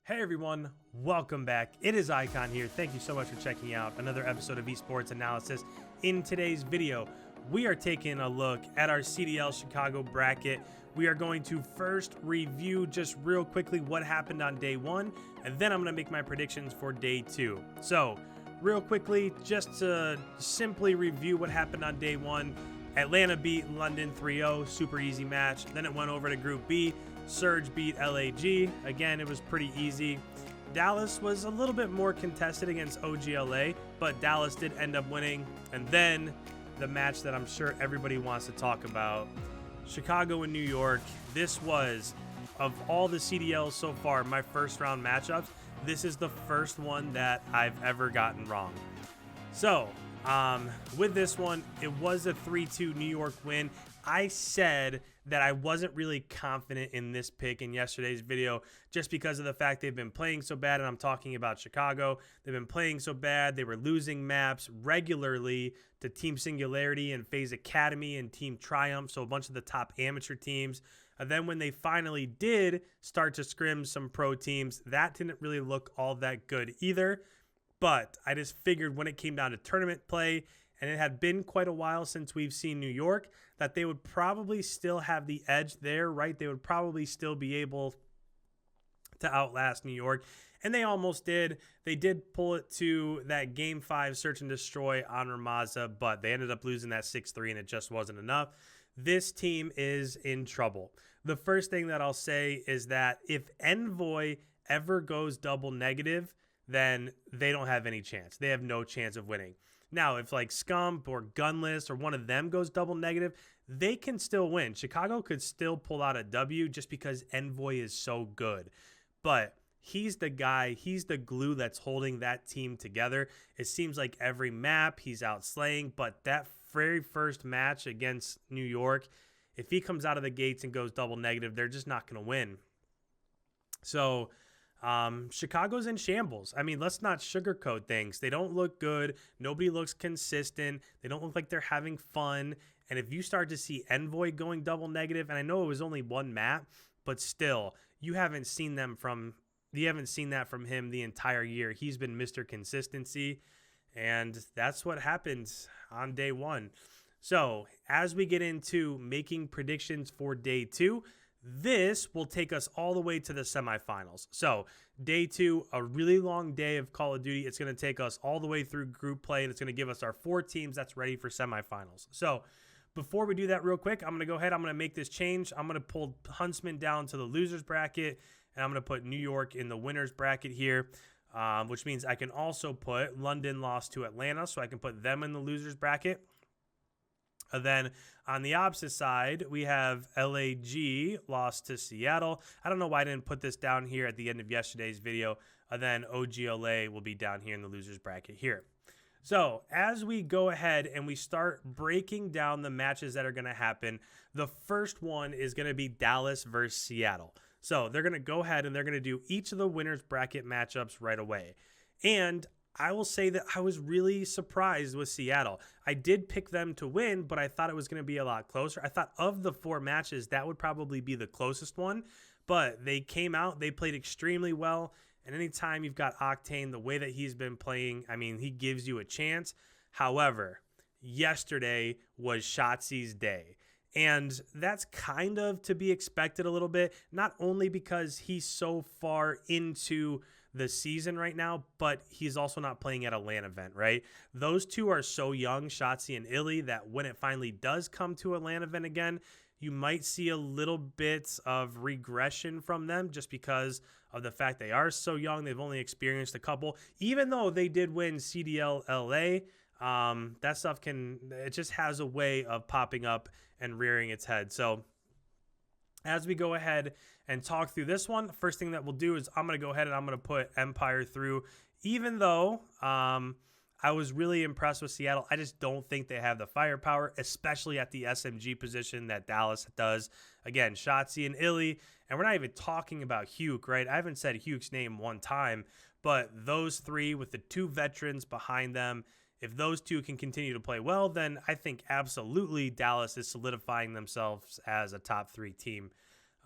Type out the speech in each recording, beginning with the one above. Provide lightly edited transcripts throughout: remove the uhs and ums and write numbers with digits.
Hey everyone, welcome back. It is Icon here. Thank you so much for checking out another episode of Esports Analysis. In today's video, we are taking a look at our CDL Chicago bracket. We are going to first review just real quickly what happened on day one, and then I'm going to make my predictions for day two. So, real quickly, just to simply review what happened on day one, Atlanta beat London 3-0, super easy match. Then it went over to Group B. Surge beat LAG. Again, it was pretty easy. Dallas was a little bit more contested against OGLA, but Dallas did end up winning. And then the match that I'm sure everybody wants to talk about, Chicago and New York. This was, of all the CDLs so far, my first round matchups, this is the first one that I've ever gotten wrong. So, with this one, it was a 3-2 New York win. I said that I wasn't really confident in this pick in yesterday's video just because of the fact they've been playing so bad, and I'm talking about Chicago. They've been playing so bad. They were losing maps regularly to Team Singularity and FaZe Academy and Team Triumph, so a bunch of the top amateur teams. And then when they finally did start to scrim some pro teams, that didn't really look all that good either. But I just figured when it came down to tournament play, and it had been quite a while since we've seen New York, that they would probably still have the edge there, right? They would probably still be able to outlast New York, and they almost did. They did pull it to that Game 5 search and destroy on Ramaza, but they ended up losing that 6-3, and it just wasn't enough. This team is in trouble. The first thing that I'll say is that if Envoy ever goes double negative, then they don't have any chance. They have no chance of winning. Now, if like Scump or Gunless or one of them goes double negative, they can still win. Chicago could still pull out a W just because Envoy is so good. But he's the guy, he's the glue that's holding that team together. It seems like every map he's out slaying, but that very first match against New York, if he comes out of the gates and goes double negative, they're just not going to win. So Chicago's in shambles. I mean, let's not sugarcoat things. They don't look good. Nobody looks consistent. They don't look like they're having fun. And if you start to see Envoy going double negative, and I know it was only one map, but still, you haven't seen that from him the entire year. He's been Mr. Consistency, and that's what happened on day one. So as we get into making predictions for day two, this will take us all the way to the semifinals. So day two, a really long day of Call of Duty. It's going to take us all the way through group play, and it's going to give us our 4 teams that's ready for semifinals. So before we do that real quick, I'm going to go ahead. I'm going to make this change. I'm going to pull Huntsman down to the losers bracket, and I'm going to put New York in the winners bracket here, which means I can also put London lost to Atlanta, so I can put them in the losers bracket. And then on the opposite side, we have LAG lost to Seattle. I don't know why I didn't put this down here at the end of yesterday's video. And then OGLA will be down here in the losers bracket here. So as we go ahead and we start breaking down the matches that are going to happen, the first one is going to be Dallas versus Seattle. So they're going to go ahead and they're going to do each of the winners bracket matchups right away. And I will say that I was really surprised with Seattle. I did pick them to win, but I thought it was going to be a lot closer. I thought of the 4 matches, that would probably be the closest one. But they came out, they played extremely well. And anytime you've got Octane, the way that he's been playing, I mean, he gives you a chance. However, yesterday was Shotzi's day. And that's kind of to be expected a little bit, not only because he's so far into the season right now, but he's also not playing at a LAN event, right? Those two are so young, Shotzi and Illy, that when it finally does come to a LAN event again, you might see a little bit of regression from them just because of the fact they are so young. They've only experienced a couple, even though they did win CDL LA. That stuff it just has a way of popping up and rearing its head. So as we go ahead and talk through this one, the first thing that we'll do is I'm going to go ahead and I'm going to put Empire through. Even though I was really impressed with Seattle, I just don't think they have the firepower, especially at the SMG position that Dallas does. Again, Shotzi and Illy, and we're not even talking about Huke, right? I haven't said Huke's name one time, but those 3 with the 2 veterans behind them, if those 2 can continue to play well, then I think absolutely Dallas is solidifying themselves as a top 3 team.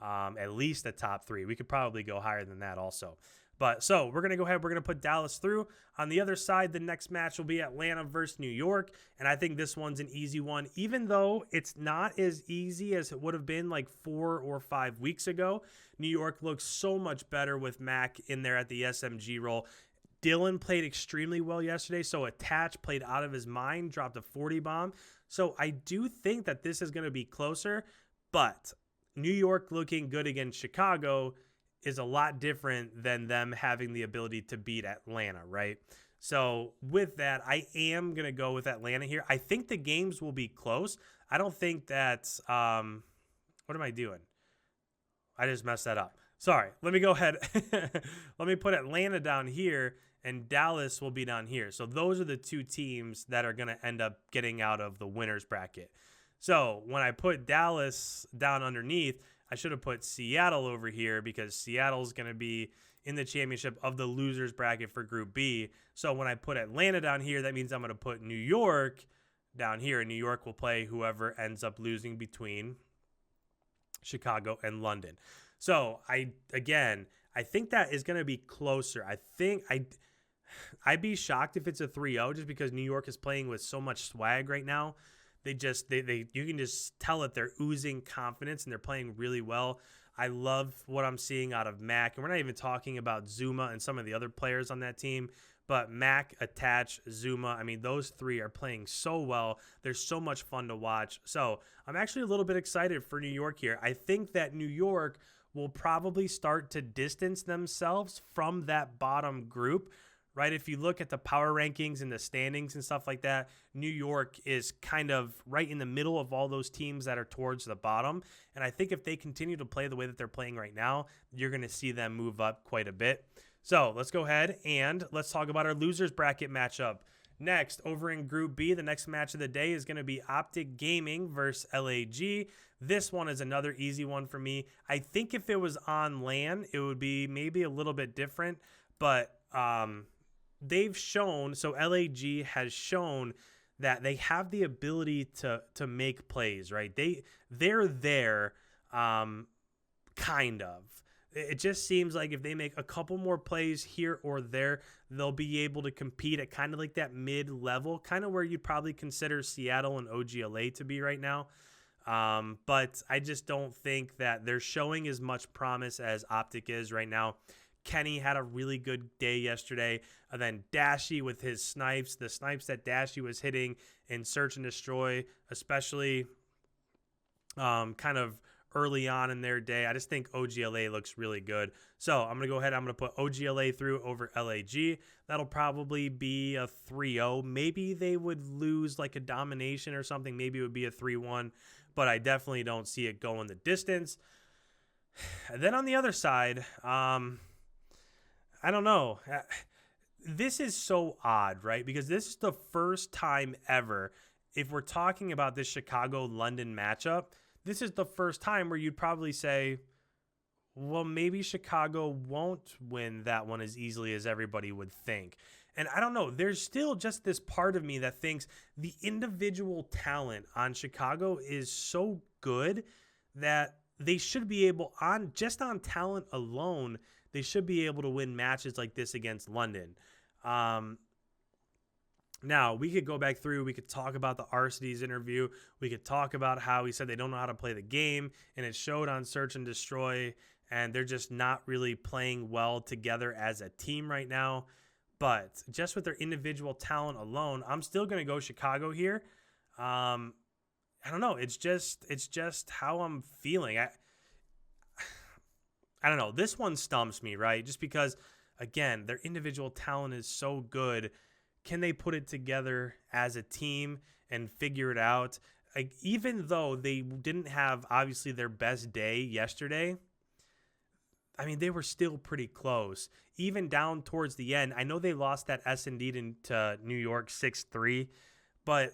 at least a top 3. We could probably go higher than that also. But so we're going to go ahead. We're going to put Dallas through. On the other side, the next match will be Atlanta versus New York. And I think this one's an easy one, even though it's not as easy as it would have been like 4 or 5 weeks ago. New York looks so much better with Mac in there at the SMG role. Dylan played extremely well yesterday. So Attach played out of his mind, dropped a 40 bomb. So I do think that this is going to be closer. But New York looking good against Chicago is a lot different than them having the ability to beat Atlanta, right? So with that, I am going to go with Atlanta here. I think the games will be close. I don't think that's what am I doing? I just messed that up. Sorry. Let me go ahead. Let me put Atlanta down here, and Dallas will be down here. So those are the 2 teams that are going to end up getting out of the winner's bracket. So when I put Dallas down underneath, I should have put Seattle over here because Seattle's going to be in the championship of the losers bracket for Group B. So when I put Atlanta down here, that means I'm going to put New York down here, and New York will play whoever ends up losing between Chicago and London. So I think that is going to be closer. I think I'd be shocked if it's a 3-0 just because New York is playing with so much swag right now. You can just tell that they're oozing confidence and they're playing really well. I love what I'm seeing out of Mac, and we're not even talking about Zuma and some of the other players on that team, but Mac, Attach, Zuma, I mean, those 3 are playing so well. They're so much fun to watch. So I'm actually a little bit excited for New York here. I think that New York will probably start to distance themselves from that bottom group. Right, if you look at the power rankings and the standings and stuff like that, New York is kind of right in the middle of all those teams that are towards the bottom. And I think if they continue to play the way that they're playing right now, you're going to see them move up quite a bit. So let's go ahead and let's talk about our losers bracket matchup. Next, over in Group B, the next match of the day is going to be Optic Gaming versus LAG. This one is another easy one for me. I think if it was on LAN, it would be maybe a little bit different, but they've shown, so LAG has shown that they have the ability to make plays, right? They're there, kind of. It just seems like if they make a couple more plays here or there, they'll be able to compete at kind of like that mid-level, kind of where you'd probably consider Seattle and OGLA to be right now. But I just don't think that they're showing as much promise as Optic is right now. Kenny had a really good day yesterday. And then Dashy with his snipes, the snipes that Dashy was hitting in Search and Destroy, especially kind of early on in their day. I just think OGLA looks really good. So I'm going to go ahead. I'm going to put OGLA through over LAG. That'll probably be a 3-0. Maybe they would lose like a domination or something. Maybe it would be a 3-1. But I definitely don't see it going the distance. And then on the other side, I don't know. This is so odd, right? Because this is the first time ever, if we're talking about this Chicago-London matchup, this is the first time where you'd probably say, well, maybe Chicago won't win that one as easily as everybody would think. And I don't know. There's still just this part of me that thinks the individual talent on Chicago is so good that they should be able, just on talent alone, they should be able to win matches like this against London. Now, we could go back through. We could talk about the Arcides interview. We could talk about how he said they don't know how to play the game, and it showed on Search and Destroy, and they're just not really playing well together as a team right now. But just with their individual talent alone, I'm still going to go Chicago here. I don't know. It's just how I'm feeling. I don't know. This one stumps me, right? Just because, again, their individual talent is so good. Can they put it together as a team and figure it out? Like, even though they didn't have, obviously, their best day yesterday, I mean, they were still pretty close. Even down towards the end, I know they lost that S&D to New York 6-3, but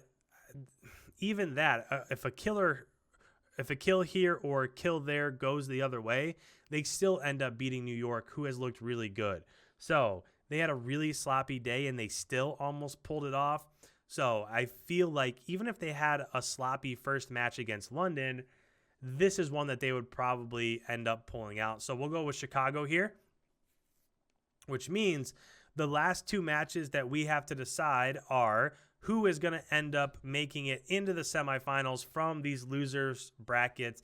even that, if a kill here or a kill there goes the other way, they still end up beating New York, who has looked really good. So they had a really sloppy day, and they still almost pulled it off. So I feel like even if they had a sloppy first match against London, this is one that they would probably end up pulling out. So we'll go with Chicago here, which means the last two matches that we have to decide are who is going to end up making it into the semifinals from these losers brackets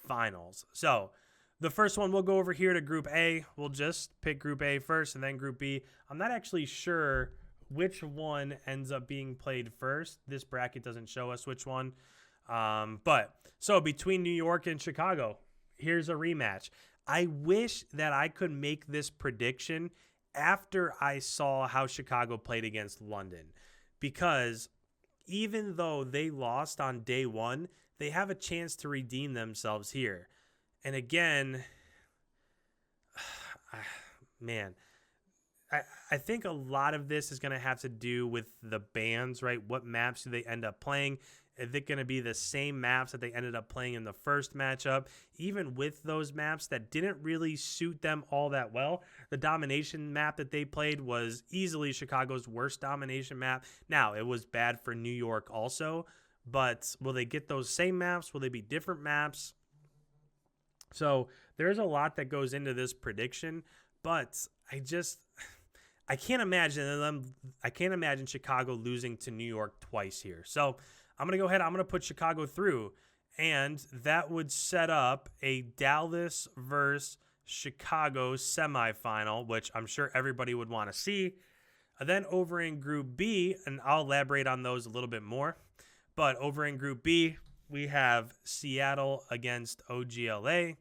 finals. So the first one, we'll go over here to Group A. We'll just pick Group A first and then Group B. I'm not actually sure which one ends up being played first. This bracket doesn't show us which one. So between New York and Chicago, here's a rematch. I wish that I could make this prediction after I saw how Chicago played against London, because even though they lost on day one, they have a chance to redeem themselves here. And again, man, I think a lot of this is going to have to do with the bans, right? What maps do they end up playing? Is it going to be the same maps that they ended up playing in the first matchup? Even with those maps that didn't really suit them all that well, the domination map that they played was easily Chicago's worst domination map. Now, it was bad for New York also, but will they get those same maps? Will they be different maps? So there's a lot that goes into this prediction, but I can't imagine Chicago losing to New York twice here. So I'm going to go ahead. I'm going to put Chicago through, and that would set up a Dallas versus Chicago semifinal, which I'm sure everybody would want to see. Then over in Group B, and I'll elaborate on those a little bit more, but over in Group B, we have Seattle against OGLA,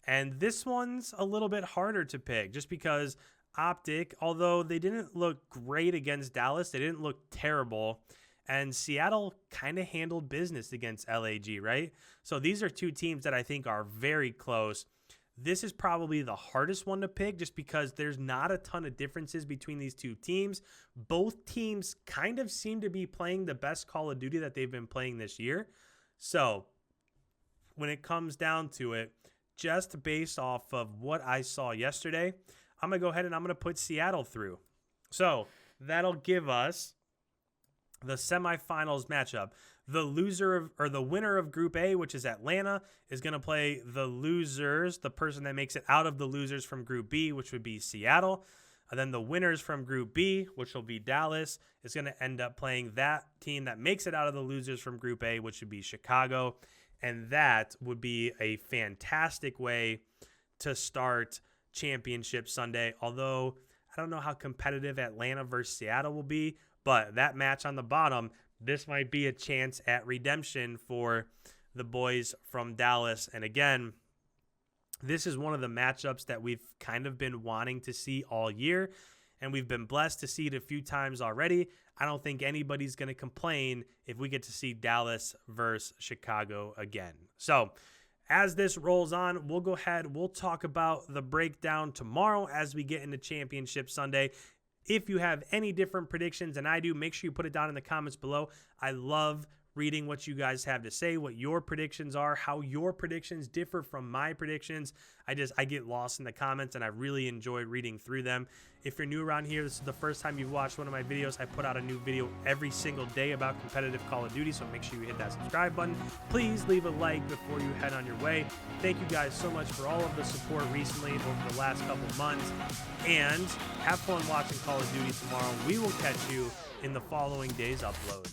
and this one's a little bit harder to pick just because Optic, although they didn't look great against Dallas, they didn't look terrible. And Seattle kind of handled business against LAG, right? So these are two teams that I think are very close. This is probably the hardest one to pick just because there's not a ton of differences between these two teams. Both teams kind of seem to be playing the best Call of Duty that they've been playing this year. So when it comes down to it, just based off of what I saw yesterday, I'm going to go ahead and I'm going to put Seattle through. So that'll give us the semifinals matchup. The winner of Group A, which is Atlanta, is going to play the losers, the person that makes it out of the losers from Group B, which would be Seattle. And then the winners from Group B, which will be Dallas, is going to end up playing that team that makes it out of the losers from Group A, which would be Chicago. And that would be a fantastic way to start Championship Sunday. Although I don't know how competitive Atlanta versus Seattle will be, but that match on the bottom, this might be a chance at redemption for the boys from Dallas. And again, this is one of the matchups that we've kind of been wanting to see all year, and we've been blessed to see it a few times already. I don't think anybody's going to complain if we get to see Dallas versus Chicago again. So as this rolls on, we'll go ahead. We'll talk about the breakdown tomorrow as we get into Championship Sunday. If you have any different predictions than I do, make sure you put it down in the comments below. I love reading what you guys have to say, what your predictions are, how your predictions differ from my predictions. I get lost in the comments, and I really enjoy reading through them. If you're new around here, this is the first time you've watched one of my videos. I put out a new video every single day about competitive Call of Duty, so make sure you hit that subscribe button. Please leave a like before you head on your way. Thank you guys so much for all of the support recently over the last couple months, and have fun watching Call of Duty tomorrow. We will catch you in the following day's upload.